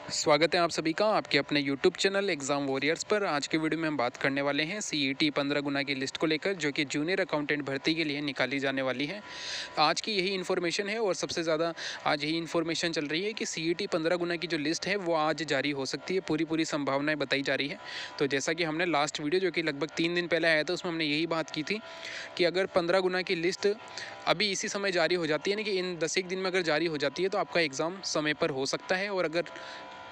स्वागत है आप सभी का आपके अपने YouTube चैनल एग्ज़ाम वॉरियर्स पर। आज के वीडियो में हम बात करने वाले हैं CET 15 गुना की लिस्ट को लेकर, जो कि जूनियर अकाउंटेंट भर्ती के लिए निकाली जाने वाली है। आज की यही इन्फॉर्मेशन है और सबसे ज़्यादा आज यही इन्फॉर्मेशन चल रही है कि CET 15 गुना की जो लिस्ट है वो आज जारी हो सकती है। पूरी संभावनाएँ बताई जा रही है। तो जैसा कि हमने लास्ट वीडियो जो कि लगभग 3 दिन पहले आया था, उसमें हमने यही बात की थी कि अगर 15 गुना की लिस्ट अभी इसी समय जारी हो जाती है, यानी कि इन 10 एक दिन में अगर जारी हो जाती है, तो आपका एग्ज़ाम समय पर हो सकता है। और अगर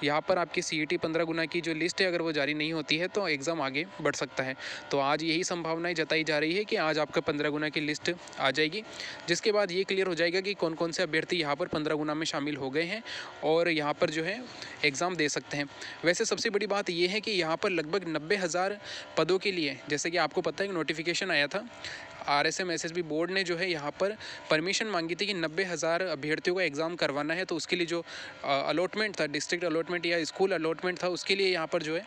यहाँ पर आपकी CET 15 गुना की जो लिस्ट है अगर वो जारी नहीं होती है तो एग्ज़ाम आगे बढ़ सकता है। तो आज यही संभावनाएं जताई जा रही है कि आज आपका 15 गुना की लिस्ट आ जाएगी, जिसके बाद ये क्लियर हो जाएगा कि कौन कौन से अभ्यर्थी यहाँ पर 15 गुना में शामिल हो गए हैं और यहाँ पर जो है एग्ज़ाम दे सकते हैं। वैसे सबसे बड़ी बात ये है कि यहाँ पर लगभग 90,000 पदों के लिए, जैसे कि आपको पता है, नोटिफिकेशन आया था। RSM SSB बोर्ड ने जो है यहाँ पर परमिशन मांगी थी कि 90,000 अभ्यर्थियों का एग्ज़ाम करवाना है। तो उसके लिए जो अलॉटमेंट था, डिस्ट्रिक्ट अलॉटमेंट या स्कूल अलॉटमेंट था, उसके लिए यहाँ पर जो है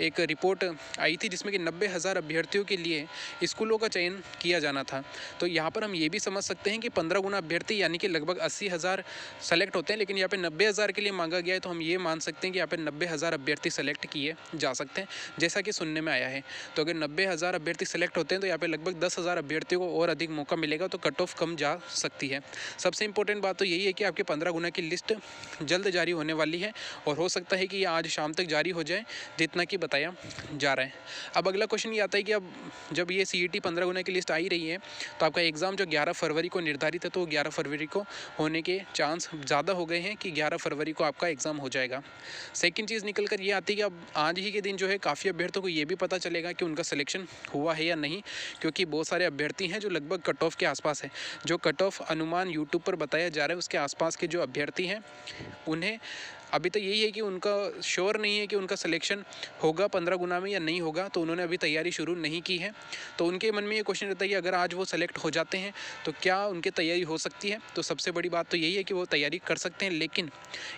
एक रिपोर्ट आई थी जिसमें कि 90,000 अभ्यर्थियों के लिए स्कूलों का चयन किया जाना था। तो यहाँ पर हम ये भी समझ सकते हैं कि 15 गुना अभ्यर्थी यानी कि लगभग 80,000 सेलेक्ट होते हैं, लेकिन यहाँ पे 90,000 के लिए मांगा गया है। तो हम ये मान सकते हैं कि यहाँ पे 90,000 अभ्यर्थी सेलेक्ट किए जा सकते हैं, जैसा कि सुनने में आया है। तो अगर 90,000 अभ्यर्थी सेलेक्ट होते हैं तो यहाँ पे लगभग 10,000 अभ्यर्थियों को और अधिक मौका मिलेगा, तो कट ऑफ कम जा सकती है। सबसे इंपॉर्टेंट बात तो यही है कि आपके 15 गुना की लिस्ट जल्द जारी होने वाली है और हो सकता है कि ये आज शाम तक जारी हो जाए, जितना कि बताया जा रहा है। अब अगला क्वेश्चन ये आता है कि अब जब ये CET 15 गुना की लिस्ट आ ही रही है, तो आपका एग्ज़ाम जो 11 फरवरी को निर्धारित है, तो 11 फरवरी को होने के चांस ज़्यादा हो गए हैं कि 11 फरवरी को आपका एग्ज़ाम हो जाएगा। सेकंड चीज़ निकल कर ये आती है कि अब आज ही के दिन जो है काफ़ी अभ्यर्थियों को ये भी पता चलेगा कि उनका सिलेक्शन हुआ है या नहीं, क्योंकि बहुत सारे अभ्यर्थी हैं जो लगभग कट ऑफ के आसपास है। जो कट ऑफ अनुमान यूट्यूब पर बताया जा रहा है, उसके आसपास के जो अभ्यर्थी हैं उन्हें अभी तो यही है कि उनका श्योर नहीं है कि उनका सिलेक्शन होगा 15 गुना में या नहीं होगा, तो उन्होंने अभी तैयारी शुरू नहीं की है। तो उनके मन में ये क्वेश्चन रहता है कि अगर आज वो सेलेक्ट हो जाते हैं तो क्या उनकी तैयारी हो सकती है। तो सबसे बड़ी बात तो यही है कि वो तैयारी कर सकते हैं, लेकिन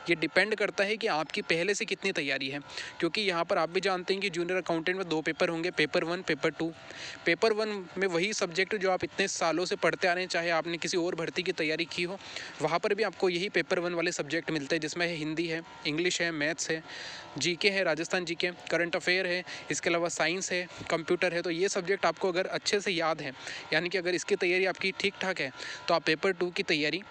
ये डिपेंड करता है कि आपकी पहले से कितनी तैयारी है। क्योंकि यहाँ पर आप भी जानते हैं कि जूनियर अकाउंटेंट में 2 पेपर होंगे, पेपर 1, पेपर 2। पेपर 1 में वही सब्जेक्ट जो आप इतने सालों से पढ़ते आ रहे हैं, चाहे आपने किसी और भर्ती की तैयारी की हो, वहाँ पर भी आपको यही पेपर 1 वाले सब्जेक्ट मिलते हैं, जिसमें हिंदी है, इंग्लिश है, मैथ्स है, GK है, राजस्थान GK, करंट अफेयर है, इसके अलावा साइंस है, कंप्यूटर है। तो ये सब्जेक्ट आपको अगर अच्छे से याद है, यानी कि अगर इसकी तैयारी आपकी ठीक ठाक है, तो आप पेपर 2 की तैयारी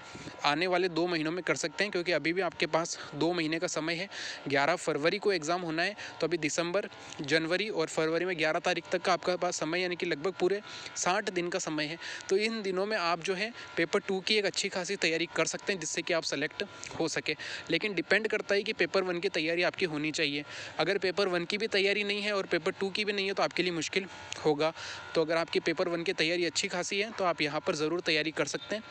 आने वाले 2 महीनों में कर सकते हैं, क्योंकि अभी भी आपके पास 2 महीने का समय है। 11 फरवरी को एग्ज़ाम होना है, तो अभी दिसंबर, जनवरी और फरवरी में 11 तारीख तक का आपके पास समय, यानी कि लगभग पूरे 60 दिन का समय है। तो इन दिनों में आप जो है पेपर 2 की एक अच्छी खासी तैयारी कर सकते हैं, जिससे कि आप सेलेक्ट हो सके। लेकिन डिपेंड करता है कि पेपर 1 की तैयारी आपकी होनी चाहिए। अगर पेपर 1 की भी तैयारी नहीं है और पेपर 2 की भी नहीं है, तो आपके लिए मुश्किल होगा। तो अगर आपकी पेपर 1 की तैयारी अच्छी खासी है, तो आप यहाँ पर ज़रूर तैयारी कर सकते हैं,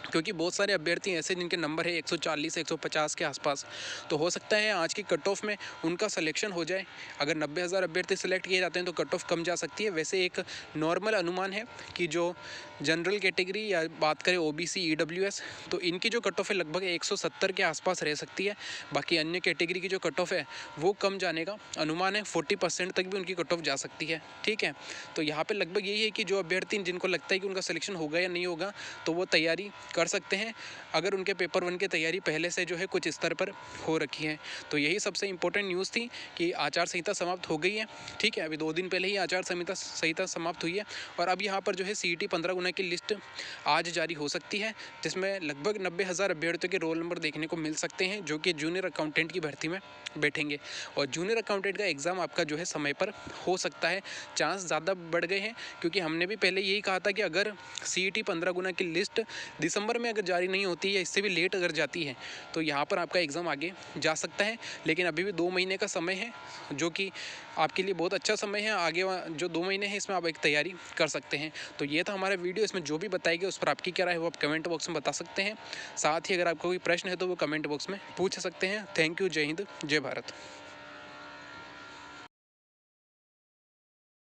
क्योंकि बहुत सारे अभ्यर्थी ऐसे जिनके नंबर है 140 150 के आसपास। तो हो सकता है आज की कट ऑफ में उनका सिलेक्शन हो जाए। अगर 90,000 अभ्यर्थी सेलेक्ट किए जाते हैं तो कट ऑफ कम जा सकती है। वैसे एक नॉर्मल अनुमान है कि जो जनरल कैटेगरी या बात करें OBC EWS, तो इनकी जो कट ऑफ है लगभग 170 के आसपास रह सकती है। बाकी अन्य कैटेगरी की जो कट ऑफ है वो कम जाने का अनुमान है, 40% तक भी उनकी कट ऑफ जा सकती है। ठीक है, तो यहाँ पर लगभग यही है कि जो अभ्यर्थी जिनको लगता है कि उनका सिलेक्शन होगा या नहीं होगा, तो वो तैयारी कर सकते हैं, अगर उनके पेपर 1 की तैयारी पहले से जो है कुछ स्तर पर हो रखी है। तो यही सबसे इंपॉर्टेंट न्यूज़ थी कि आचार संहिता समाप्त हो गई है। ठीक है, अभी 2 दिन पहले ही आचार संहिता समाप्त हुई है और अब यहाँ पर जो है CET 15 गुना की लिस्ट आज जारी हो सकती है, जिसमें लगभग 90,000 अभ्यर्थियों के रोल नंबर देखने को मिल सकते हैं, जो कि जूनियर अकाउंटेंट की भर्ती में बैठेंगे। और जूनियर अकाउंटेंट का एग्ज़ाम आपका जो है समय पर हो सकता है। चांस ज़्यादा बढ़ गए हैं, क्योंकि हमने भी पहले यही कहा था कि अगर CET 15 गुना की लिस्ट दिसंबर में अगर जारी नहीं होती है या इससे भी लेट अगर जाती है, तो यहाँ पर आपका एग्ज़ाम आगे जा सकता है। लेकिन अभी भी 2 महीने का समय है, जो कि आपके लिए बहुत अच्छा समय है। आगे जो 2 महीने हैं इसमें आप एक तैयारी कर सकते हैं। तो ये था हमारा वीडियो, इसमें जो भी बताया गया उस पर आपकी क्या राय है वो आप कमेंट बॉक्स में बता सकते हैं। साथ ही अगर आपको कोई प्रश्न है तो वो कमेंट बॉक्स में पूछ सकते हैं। Thank you. जय हिंद, जय भारत।